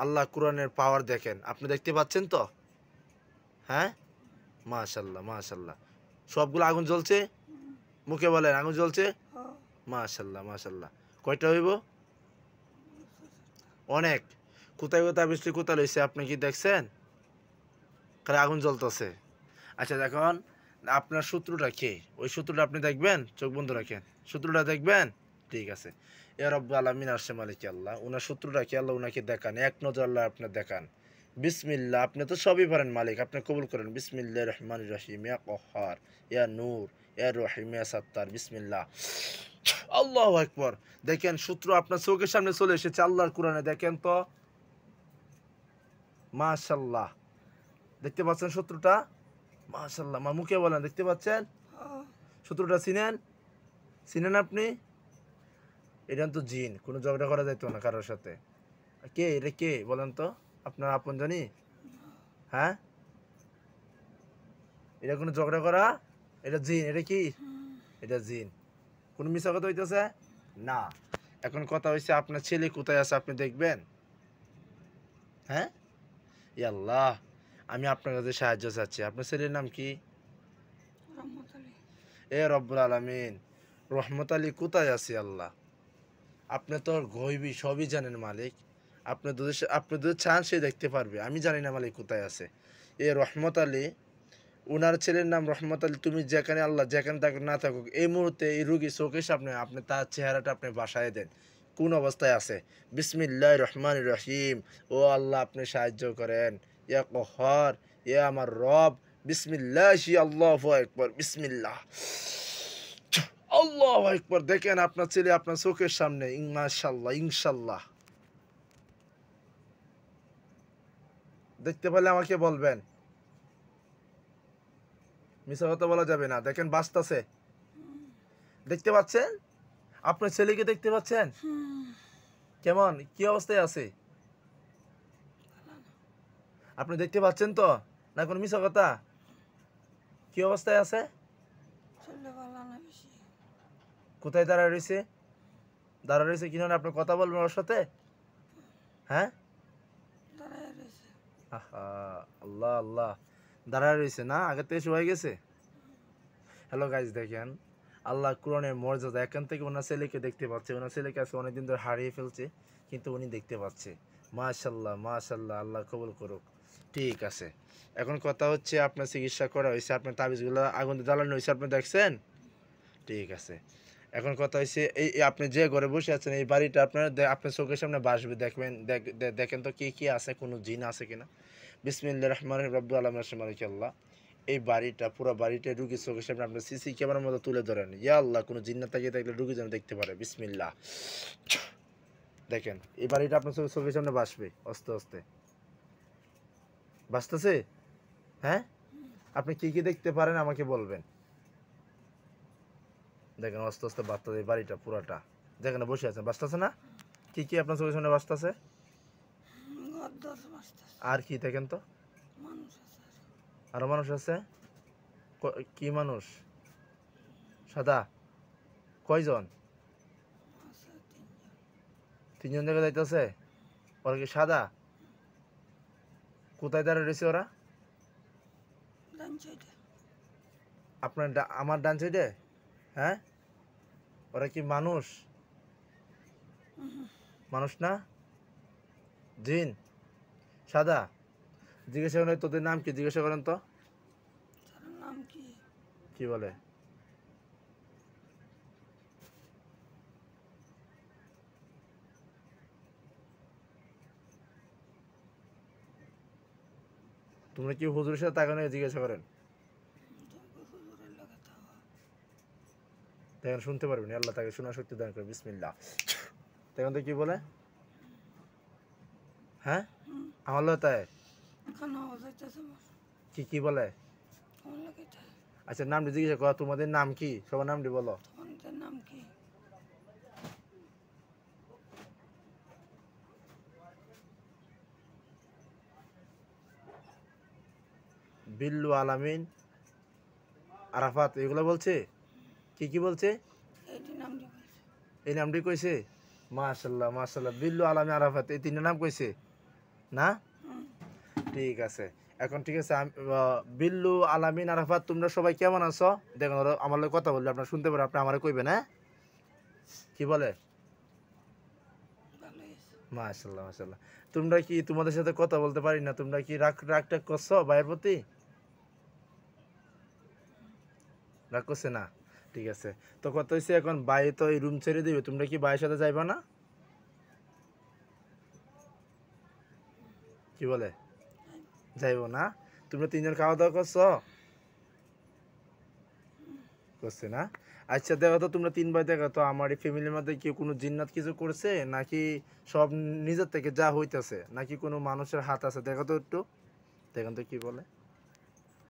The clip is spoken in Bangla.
আল্লাহ কোরআনের পাওয়ার দেখেন, আপনি দেখতে পাচ্ছেন তো? হ্যাঁ, মাশাল্লাহ মাশাল্লাহ। সবগুলো আগুন জ্বলছে, মুখে বলেন আগুন জ্বলছে। মাশাল্লাহ মাশাল্লাহ। কয়টা হইব? অনেক। কোথায় কোথায় বৃষ্টি কোথায় লইছে আপনি কি দেখছেন? খালি আগুন জ্বলতেছে। আচ্ছা দেখুন, আপনার শত্রুটা কে? ওই শত্রুটা আপনি দেখবেন, চোখ বন্ধ রাখেন, শত্রুটা দেখবেন। ঠিক আছে। ইয়া রব্বুল আলামিন আরশে মালিক আল্লাহ, ওনার শত্রুটা কে আল্লাহ ওনাকে দেখান, এক নজর আল্লাহ আপনার দেখান। বিসমিল্লাহ, আপনি তো সবই পারেন মালিক, আপনি কবুল করেন। বিসমিল্লাহির রহমানির রহিম, ইয়া কহ্হার, ইয়া নূর, ইয়া রহিম, ইয়া সাত্তার, বিসমিল্লাহ। আল্লাহু আকবার। দেখেন শত্রু আপনার চোখের সামনে চলে এসেছে আল্লাহর কোরআনে, দেখেন তো। মাশাল্লাহ। দেখতে পাচ্ছেন শত্রুটা? মাশাল্লাহ। আমার মুখে বলেন দেখতে পাচ্ছেন? শত্রুটা চিনেন? চিনেন আপনি? এটা তো জিন, কোনো ঝগড়া করা যাইতো না কারোর সাথে। কে এটা, কে বলেন তো? আপনার আপন জানি? হ্যাঁ, এটা কোনো ঝগড়া করা? এটা জিন। এটা কি? এটা জিন। কোনো মিশা কথা হইতেছে না। এখন কথা হয়েছে আপনার ছেলে কোথায় আছে আপনি দেখবেন? হ্যাঁ, আল্লাহ, আমি আপনার কাছে সাহায্য চাচ্ছি। আপনার ছেলের নাম কি? এ রব্বুল আলামিন, রহমত আলী কোথায় আছে আল্লাহ? আপনি তো গইবি সবই জানেন মালিক। আপনি যদি চান সে দেখতে পারবে, আমি জানি না মালিক কোথায় আছে। এ রহমত আলী, উনার ছেলের নাম রহমত আলী। তুমি যেখানে আল্লাহ যেখানে থাকুক না থাকুক, এই মুহূর্তে এই রুগী চোখের সামনে আপনি তার চেহারাটা আপনি বাসায় দেন, কোন অবস্থায় আছে। বিসমিল্লাহির রহমানির রহিম। ও আল্লাহ, আপনি সাহায্য করেন। ইয়া কহ্হার, ইয়া আমার রব, বিসমিল্লাহি আল্লাহু আকবার, বিসমিল্লাহ। আল্লাহু আকবার। দেখেন আপনার ছেলে আপনার চোখের সামনে, মাশাআল্লাহ, ইনশাআল্লাহ। দেখতে পেলে আমাকে বলবেন, মিছা কথা বলা যাবে না। দেখেন বাঁচতেছে, দেখতে পাচ্ছেন? আপনার ছেলেকে দেখতে পাচ্ছেন? কেমন কি অবস্থায় আছে আপনি দেখতে পাচ্ছেন তো? না কোনো মিছা কথা? কি অবস্থায় আছে? কোথায় দাঁড়ায় রয়েছে? দাঁড়ায় রয়েছে কিনা আপনি কথা বলবেন ওর সাথে? হ্যাঁ, আহা, আল্লাহ আল্লাহ। দাঁড়ায় রয়েছে না, আগে থেকে শুয়ে গেছে। হ্যালো গাইজ, দেখেন আল্লাহ কোরআনের মর্যাদা। এখান থেকে ওনার ছেলেকে দেখতে পাচ্ছে, ওনার ছেলেকে আজকে অনেকদিন ধরে হারিয়ে ফেলছে, কিন্তু উনি দেখতে পাচ্ছে। মাশাল্লাহ মাশাল্লাহ, আল্লাহ কবুল করুক। ঠিক আছে, এখন কথা হচ্ছে আপনার চিকিৎসা করা হয়েছে, আপনার তাবিজগুলো আগুন জ্বালানো হয়েছে, আপনি দেখছেন? ঠিক আছে, এখন কথা হচ্ছে এই আপনি যে ঘরে বসে আছেন এই বাড়িটা আপনার চোখের সামনে বাসবে, দেখবেন। দেখেন তো কি কি আছে, কোনো জিন আছে কিনা। বিসমিল্লাহির রহমানির রহিম, রব্বুল আলামিন মালিক আল্লাহ। এই বাড়িটা, পুরো বাড়িটা রুগীর চোখের সামনে আপনার সিসি ক্যামেরার মতো তুলে ধরেন। ইয়া আল্লাহ, কোনো জিন্নাত তাকিয়ে থাকলে রুগী যেন দেখতে পারে। বিসমিল্লাহ। দেখেন এই বাড়িটা আপনার চোখের সামনে বাসবে আস্তে আস্তে। বাসতেছে? হ্যাঁ, আপনি কি কি দেখতে পারেন আমাকে বলবেন। দেখেন আস্তে আস্তে বাঁচতেছে এই বাড়িটা পুরাটা, যেখানে বসে আছেন। বাঁচতেছে না? কি কি আপনার চোখের সামনে বাঁচতেছে? আর কি দেখেন তো? আরো মানুষ আছে? কি মানুষ? সাদা? কয়জন? তিনজন দেখা যাইতেছে। ওরা কি সাদা? কোথায় দাঁড়িয়ে রয়েছে ওরা? আপনার আমার ডান সাইডে? হ্যাঁ, ওরা কি মানুষ? মানুষ না, জিন, সাদা। জিজ্ঞাসা করেন তোদের নাম কি, জিজ্ঞাসা করেন তো। কি বলে? তোমরা কি হুজুরের সাথে তাকানো জিজ্ঞাসা করেন? দেখেন শুনতে পারবেন, আল্লাহ তাকে শোনা শক্তি দান করে। বিসমিল্লাহ। দেখেন তো কি বলে। হ্যাঁ, আমার তাই কি কি বলে? আচ্ছা, নামটি জিজ্ঞাসা করো, তোমাদের নাম কি, সবার নামটি বলো। বিল্লু আলামিন, আরাফাত, এগুলো বলছে। কি কি বলছে? এই নামটি কইছে। মাশাল্লাহ মাশাল্লাহ, বিল্লু আলামিন আরাফাত, এই তিনটা নাম কইছে। না? ঠিক আছে। এখন ঠিক আছে, বিল্লু, আলামিন, আরাফাত তোমরা সবাই কেমন আছো? দেখুন ওরা আমার লগে কথা বললে আপনারা শুনতে পারেন, আপনি আমারে কইবেন, হ্যাঁ? কি বলে? মাশাআল্লাহ মাশাআল্লাহ। তোমরা কি তোমাদের সাথে কথা বলতে পারি না? তোমরা কি রাগ করছো ভাইয়ের প্রতি? রাগ করছে না? ঠিক আছে। তো কথা হইছে এখন ভাই তো এই রুম ছেড়ে দিবে, তোমরা কি ভাইয়ের সাথে যাইবা না? কি বলে? যাইবো না? তোমরা তিনজন খাওয়া দাওয়া করছো? করছে না? আচ্ছা দেখো তো, তোমরা তিন ভাই দেখো তো আমার এই ফ্যামিলির মধ্যে কেউ কোনো জিন্নাত কিছু করছে নাকি সব নিজের থেকে যা হইতাছে, নাকি কোনো মানুষের হাত আছে? দেখো তো একটু, দেখুন তো কি বলে।